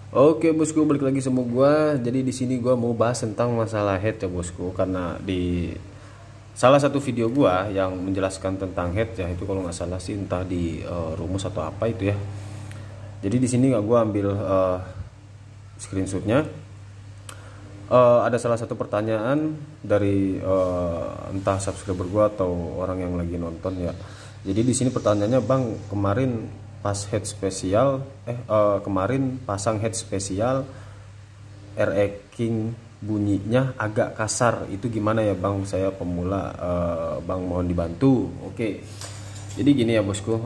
Oke bosku, balik lagi sama gua. Jadi di sini gua mau bahas tentang masalah head ya bosku, karena di salah satu video gua yang menjelaskan tentang head ya, itu kalau nggak salah sih entah di rumus atau apa itu ya. Jadi di sini nggak gua ambil screenshotnya. Ada salah satu pertanyaan dari entah subscriber gua atau orang yang lagi nonton ya. Jadi di sini pertanyaannya, Bang, kemarin pas head spesial kemarin pasang head spesial RE King bunyinya agak kasar, itu gimana ya Bang? Saya pemula, Bang, mohon dibantu. Oke. Jadi gini ya bosku,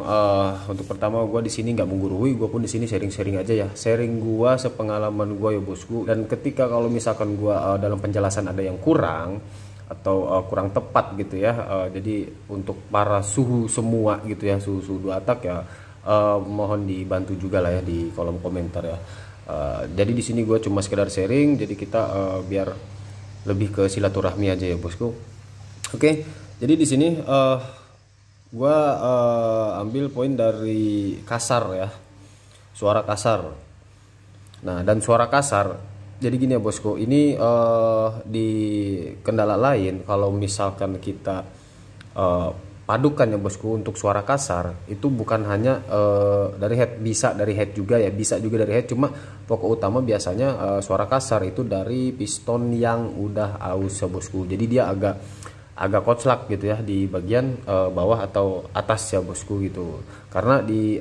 untuk pertama gue di sini nggak menggurui, gue pun di sini sharing-sharing aja ya, sharing gue sepengalaman gue ya bosku. Dan ketika kalau misalkan gue dalam penjelasan ada yang kurang atau kurang tepat gitu ya, jadi untuk para suhu semua gitu ya, suhu dua tak ya, mohon dibantu juga lah ya di kolom komentar ya. Jadi di sini gue cuma sekedar sharing, jadi kita biar lebih ke silaturahmi aja ya bosku. Oke, jadi di sini gua ambil poin dari kasar ya, suara kasar. Nah, dan suara kasar, jadi gini ya bosku, ini di kendala lain kalau misalkan kita padukan ya bosku, untuk suara kasar itu bukan hanya dari head, bisa dari head juga ya, bisa juga dari head, cuma pokok utama biasanya suara kasar itu dari piston yang udah aus ya bosku. Jadi dia agak koclak gitu ya di bagian bawah atau atas ya bosku gitu. Karena di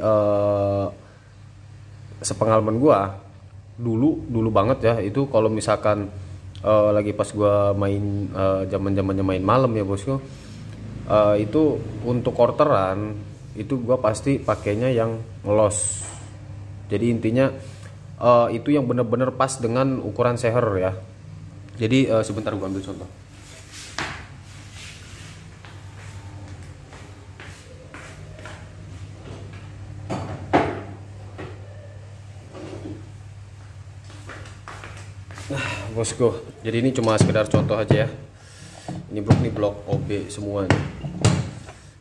sepengalaman gua dulu banget ya, itu kalau misalkan lagi pas gua main zaman-zamannya main malam ya bosku, itu untuk quarteran itu gua pasti pakainya yang ngelos. Jadi intinya itu yang bener-bener pas dengan ukuran seher ya. Jadi sebentar gua ambil contoh. Bosku, jadi ini cuma sekedar contoh aja ya. Ini blok OB semua nih.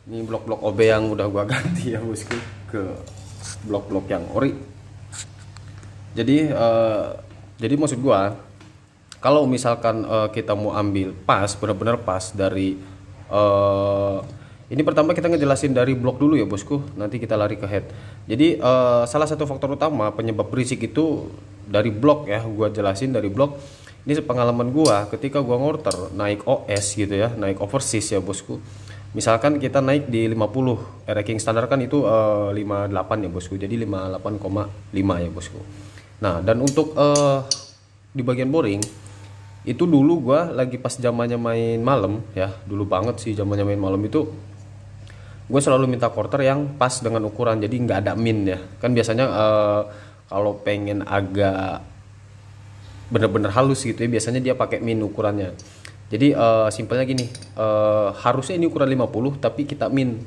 Ini blok-blok OB yang udah gua ganti ya bosku ke blok-blok yang ori. Jadi maksud gua, kalau misalkan kita mau ambil pas, benar-benar pas dari ini pertama kita ngejelasin dari blok dulu ya bosku, nanti kita lari ke head. Jadi salah satu faktor utama penyebab berisik itu dari blok ya, gua jelasin dari blok. Ini pengalaman gua ketika gua ngorter naik OS gitu ya, naik overseas ya bosku. Misalkan kita naik di 50, ranking standar kan itu 58 ya bosku, jadi 58,5 ya bosku. Nah, dan untuk di bagian boring itu dulu gua lagi pas zamannya main malam ya, dulu banget sih zamannya main malam itu gue selalu minta quarter yang pas dengan ukuran, jadi nggak ada min ya. Kan biasanya kalau pengen agak bener-bener halus gitu ya, biasanya dia pakai min ukurannya. Jadi simpelnya gini, harusnya ini ukuran 50 tapi kita min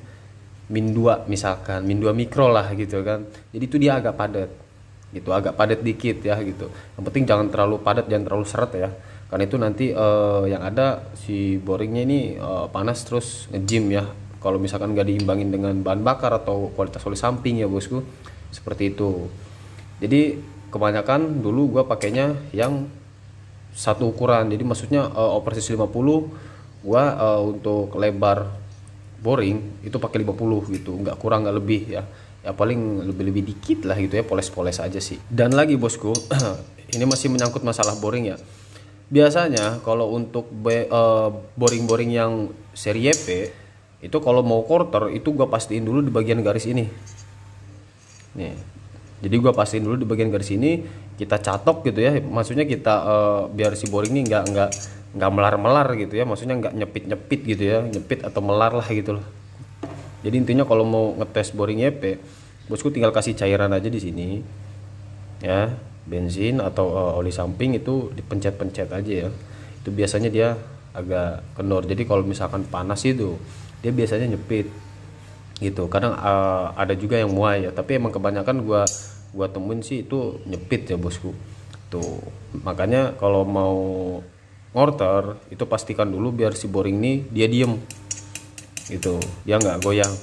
2 misalkan, min 2 mikro lah gitu kan. Jadi itu dia agak padat gitu, agak padat dikit ya gitu. Yang penting jangan terlalu padat, jangan terlalu seret ya, karena itu nanti yang ada si boringnya ini panas terus ngejim ya, kalau misalkan nggak diimbangin dengan bahan bakar atau kualitas oli samping ya bosku, seperti itu. Jadi kebanyakan dulu gue pakainya yang satu ukuran, jadi maksudnya overseas 50, gue untuk lebar boring itu pakai 50 gitu, nggak kurang nggak lebih ya, ya paling lebih dikit lah gitu ya, poles-poles aja sih. Dan lagi bosku, ini masih menyangkut masalah boring ya. Biasanya kalau untuk boring-boring yang seri YP itu kalau mau quarter itu gue pastiin dulu di bagian garis ini nih. Jadi gue pastiin dulu di bagian garis ini, kita catok gitu ya, maksudnya kita biar si boring ini nggak melar-melar gitu ya, maksudnya nggak nyepit-nyepit gitu ya, nyepit atau melar lah gitu loh. Jadi intinya kalau mau ngetes boring YP bosku, tinggal kasih cairan aja di sini ya, bensin atau oli samping, itu dipencet-pencet aja ya, itu biasanya dia agak kendor. Jadi kalau misalkan panas itu dia biasanya nyepit gitu. Kadang ada juga yang muai ya, tapi emang kebanyakan gua temuin sih itu nyepit ya bosku tuh. Makanya kalau mau ngorter itu pastikan dulu biar si boring ini dia diem gitu, dia nggak goyang.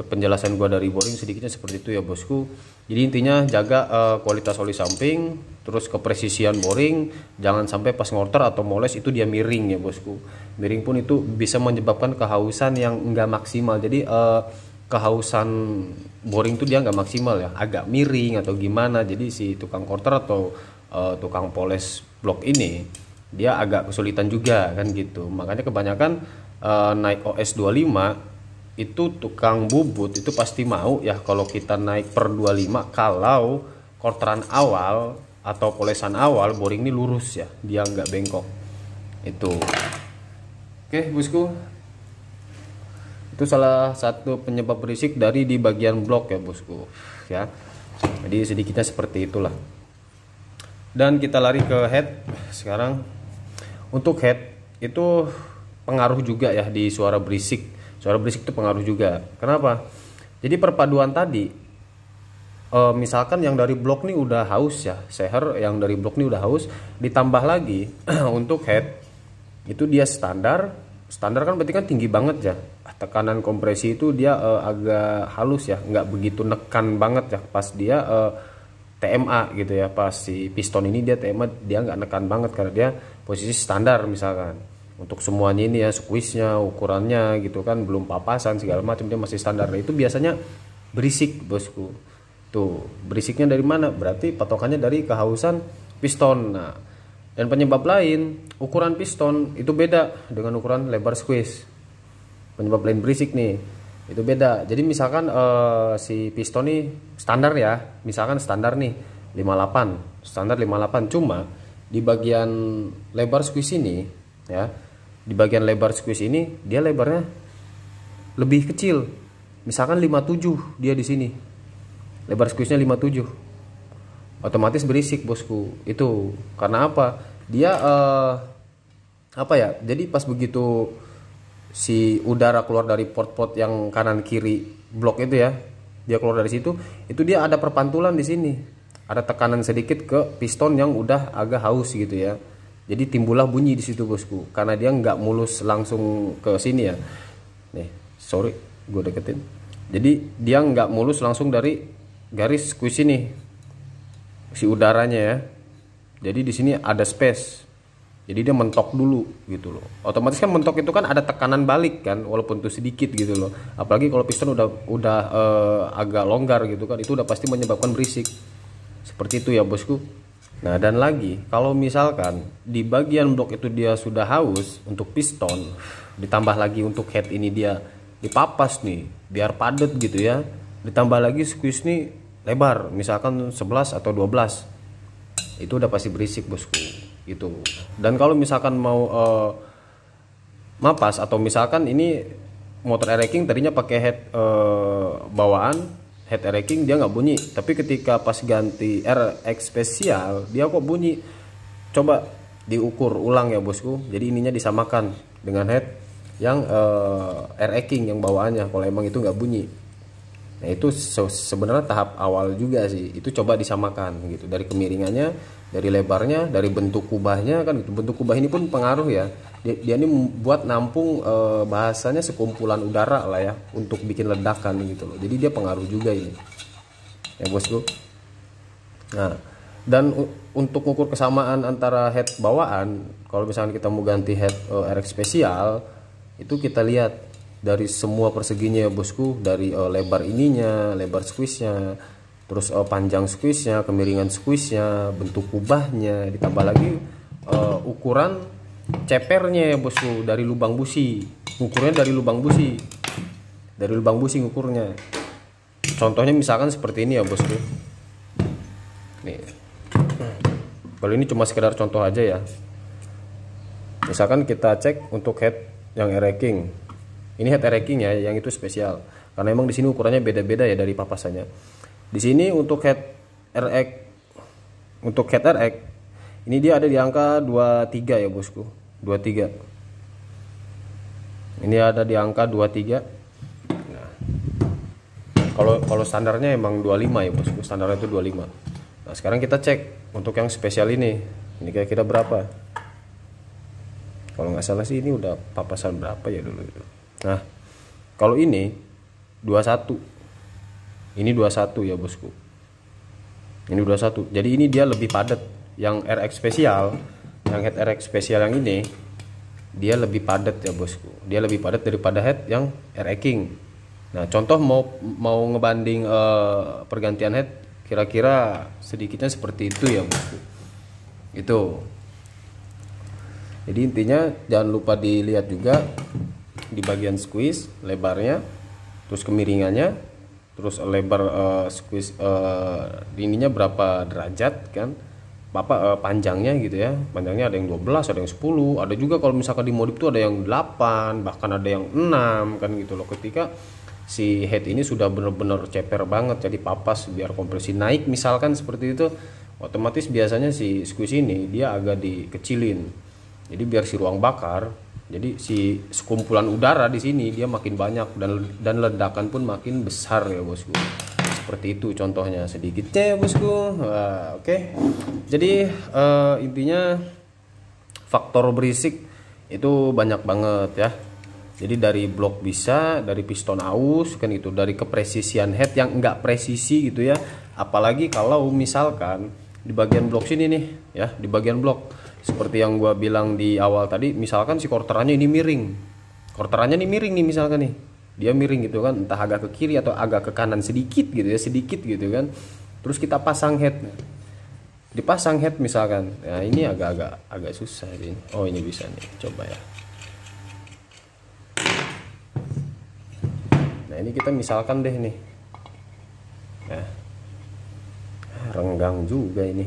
penjelasan gua dari boring sedikitnya seperti itu ya bosku. Jadi intinya jaga kualitas oli samping, terus kepresisian boring, jangan sampai pas ngorter atau moles itu dia miring ya bosku. Miring pun itu bisa menyebabkan kehausan yang enggak maksimal. Jadi kehausan boring itu dia nggak maksimal ya, agak miring atau gimana. Jadi si tukang quarter atau tukang poles blok ini dia agak kesulitan juga kan gitu. Makanya kebanyakan naik OS 25 itu tukang bubut itu pasti mau ya kalau kita naik per 25 kalau quarteran awal atau polesan awal boring ini lurus ya, dia nggak bengkok itu. Oke bosku, itu salah satu penyebab berisik dari di bagian blok ya bosku ya. Jadi sedikitnya seperti itulah. Dan kita lari ke head sekarang. Untuk head itu pengaruh juga ya di suara berisik. Suara berisik itu pengaruh juga. Kenapa? Jadi perpaduan tadi, misalkan yang dari blok nih udah haus ya, seher yang dari blok nih udah haus, ditambah lagi untuk head itu dia standar kan berarti kan tinggi banget ya. Tekanan kompresi itu dia agak halus ya, nggak begitu nekan banget ya pas dia TMA gitu ya. Pas si piston ini dia TMA dia nggak nekan banget karena dia posisi standar misalkan. Untuk semuanya ini ya, squeeze-nya, ukurannya gitu kan, belum papasan segala macam, dia masih standar. Nah, itu biasanya berisik bosku. Tuh, berisiknya dari mana? Berarti patokannya dari kehausan piston. Nah, dan penyebab lain, ukuran piston itu beda dengan ukuran lebar squeeze. Penyebab lain berisik nih, itu beda. Jadi misalkan si piston nih standar ya, misalkan standar nih 58, standar 58, cuma di bagian lebar squeeze ini ya, di bagian lebar squeeze ini dia lebarnya lebih kecil. Misalkan 57 dia di sini. Lebar squeeze-nya 57. Otomatis berisik bosku. Itu karena apa? Dia apa ya? Jadi pas begitu si udara keluar dari port-port yang kanan kiri blok itu ya, dia keluar dari situ, itu dia ada perpantulan di sini. Ada tekanan sedikit ke piston yang udah agak haus gitu ya. Jadi timbullah bunyi di situ bosku, karena dia nggak mulus langsung ke sini ya. Nih, sorry, gue deketin. Jadi dia nggak mulus langsung dari garis squeeze ini, si udaranya ya. Jadi di sini ada space. Jadi dia mentok dulu gitu loh. Otomatis kan mentok itu kan ada tekanan balik kan, walaupun itu sedikit gitu loh. Apalagi kalau piston udah agak longgar gitu kan, itu udah pasti menyebabkan berisik. Seperti itu ya bosku. Nah dan lagi kalau misalkan di bagian blok itu dia sudah haus untuk piston, ditambah lagi untuk head ini dia dipapas nih biar padat gitu ya, ditambah lagi squeeze nih lebar misalkan 11 atau 12, itu udah pasti berisik bosku itu. Dan kalau misalkan mau mapas atau misalkan ini motor air racking tadinya pakai head bawaan, head air racking dia nggak bunyi, tapi ketika pas ganti RX spesial dia kok bunyi. Coba diukur ulang ya bosku. Jadi ininya disamakan dengan head yang air racking yang bawaannya kalau emang itu nggak bunyi. Nah itu sebenarnya tahap awal juga sih, itu coba disamakan gitu, dari kemiringannya, dari lebarnya, dari bentuk kubahnya kan gitu. Bentuk kubah ini pun pengaruh ya. Dia ini buat nampung bahasanya sekumpulan udara lah ya, untuk bikin ledakan gitu loh. Jadi dia pengaruh juga ini ya bosku. Nah dan untuk ukur kesamaan antara head bawaan, kalau misalnya kita mau ganti head RX spesial, itu kita lihat dari semua perseginya ya bosku, dari lebar ininya, lebar squeeze-nya, terus panjang squeeze-nya, kemiringan squeeze-nya, bentuk kubahnya, ditambah lagi ukuran cepernya ya bosku, dari lubang busi. Ukurnya dari lubang busi. Dari lubang busi ngukurnya. Contohnya misalkan seperti ini ya bosku. Nih. Kalau ini cuma sekedar contoh aja ya. Misalkan kita cek untuk head yang air racking. Ini head air racking ya, yang itu spesial. Karena emang di sini ukurannya beda-beda ya dari papasannya. Di sini untuk head RX, untuk head RX ini dia ada di angka 23 ya bosku. 23. Ini ada di angka 23. Nah, kalau standarnya emang 25 ya bosku. Standarnya itu 25. Nah, sekarang kita cek untuk yang spesial ini. Ini kira-kira berapa? Kalau nggak salah sih ini udah papasan berapa ya dulu itu. Nah, kalau ini 21. Ini 21 ya bosku. Ini 21. Jadi ini dia lebih padat. Yang RX spesial, yang head RX spesial yang ini dia lebih padat ya bosku. Dia lebih padat daripada head yang RX King. Nah, contoh mau ngebanding pergantian head, kira-kira sedikitnya seperti itu ya bosku. Itu. Jadi intinya jangan lupa dilihat juga di bagian squeeze lebarnya, terus kemiringannya, terus lebar squeeze ininya berapa derajat kan, panjangnya gitu ya. Panjangnya ada yang 12, ada yang 10, ada juga kalau misalkan di modif tuh ada yang 8, bahkan ada yang 6 kan gitu loh. Ketika si head ini sudah bener-bener ceper banget, jadi papas biar kompresi naik misalkan seperti itu, otomatis biasanya si squeeze ini dia agak dikecilin. Jadi biar si ruang bakar, jadi si sekumpulan udara di sini dia makin banyak dan ledakan pun makin besar ya bosku. Seperti itu contohnya sedikitnya ya bosku. Oke. Jadi intinya faktor berisik itu banyak banget ya. Jadi dari blok bisa, dari piston aus kan gitu, dari kepresisian head yang enggak presisi gitu ya. Apalagi kalau misalkan di bagian blok sini nih ya, di bagian blok seperti yang gua bilang di awal tadi, misalkan si quarterannya ini miring. Quarterannya ini miring nih misalkan nih. Dia miring gitu kan, entah agak ke kiri atau agak ke kanan sedikit gitu ya, sedikit gitu kan. Terus kita pasang head. Dipasang head misalkan. Nah, ini agak susah ini. Oh, ini bisa nih. Coba ya. Nah, ini kita misalkan deh nih. Nah. Renggang juga ini.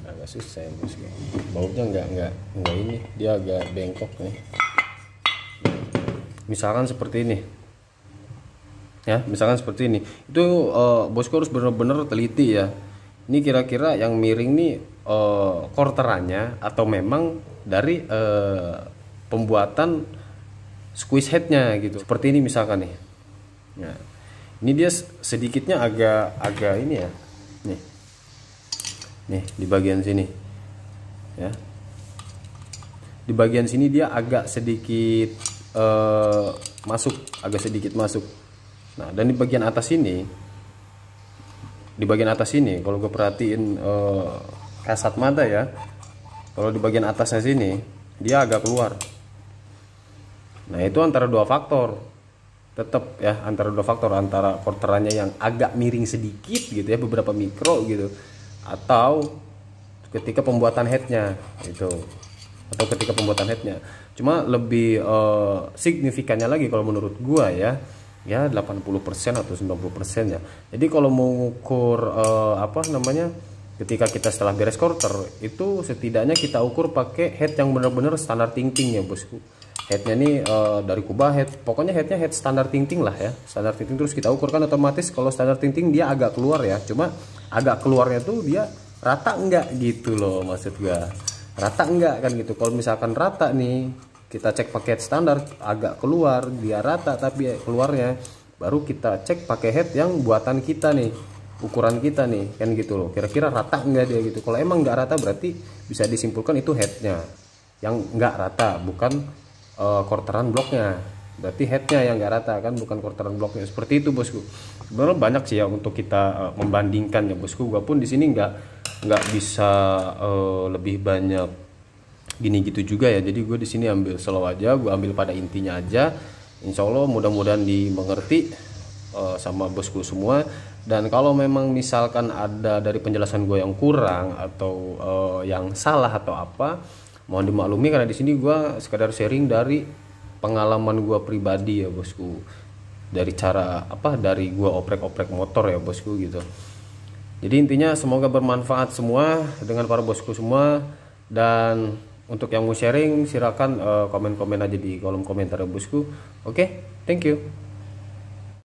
Agak susah ya, bosku. Bautnya enggak ini, dia agak bengkok nih. Misalkan seperti ini. Ya, misalkan seperti ini. Itu bosku harus benar-benar teliti ya. Ini kira-kira yang miring nih quarterannya atau memang dari pembuatan squeeze headnya gitu. Seperti ini misalkan nih. Nah, ini dia sedikitnya agak ini ya. Nih di bagian sini. Ya. Di bagian sini dia agak sedikit agak sedikit masuk. Nah, dan di bagian atas ini, kalau gue perhatiin kasat mata ya, kalau di bagian atasnya sini dia agak keluar. Nah, itu antara dua faktor, tetap ya, antara quarterannya yang agak miring sedikit gitu ya, beberapa mikro gitu, atau ketika pembuatan headnya itu, cuma lebih signifikannya lagi kalau menurut gua ya 80% atau 90% ya. Jadi kalau mau ngukur ketika kita setelah beres quarter itu setidaknya kita ukur pakai head yang benar-benar standar ting-ting ya bosku. Headnya nih dari Kuba head, pokoknya headnya head standar ting-ting lah ya, standar ting-ting. Terus kita ukurkan otomatis kalau standar ting-ting dia agak keluar ya, cuma agak keluarnya tuh dia rata enggak gitu loh, maksud gua rata enggak kan gitu. Kalau misalkan rata nih, kita cek pakai head standar agak keluar, dia rata tapi keluarnya, baru kita cek pakai head yang buatan kita nih, ukuran kita nih kan gitu loh, kira-kira rata enggak dia gitu. Kalau emang enggak rata berarti bisa disimpulkan itu headnya yang enggak rata, bukan quarteran bloknya. Berarti headnya yang enggak rata kan, bukan quarteran bloknya. Seperti itu bosku. Sebenarnya banyak sih ya untuk kita membandingkan ya bosku. Gua pun di sini nggak bisa lebih banyak gini gitu juga ya. Jadi gue di sini ambil slow aja, gue ambil pada intinya aja. Insya Allah mudah-mudahan dimengerti sama bosku semua. Dan kalau memang misalkan ada dari penjelasan gue yang kurang atau yang salah atau apa, mohon dimaklumi karena di sini gue sekadar sharing dari pengalaman gue pribadi ya bosku. Dari dari gue oprek-oprek motor ya bosku gitu. Jadi intinya semoga bermanfaat semua dengan para bosku semua. Dan untuk yang mau sharing silakan komen-komen aja di kolom komentar ya bosku. Oke, thank you.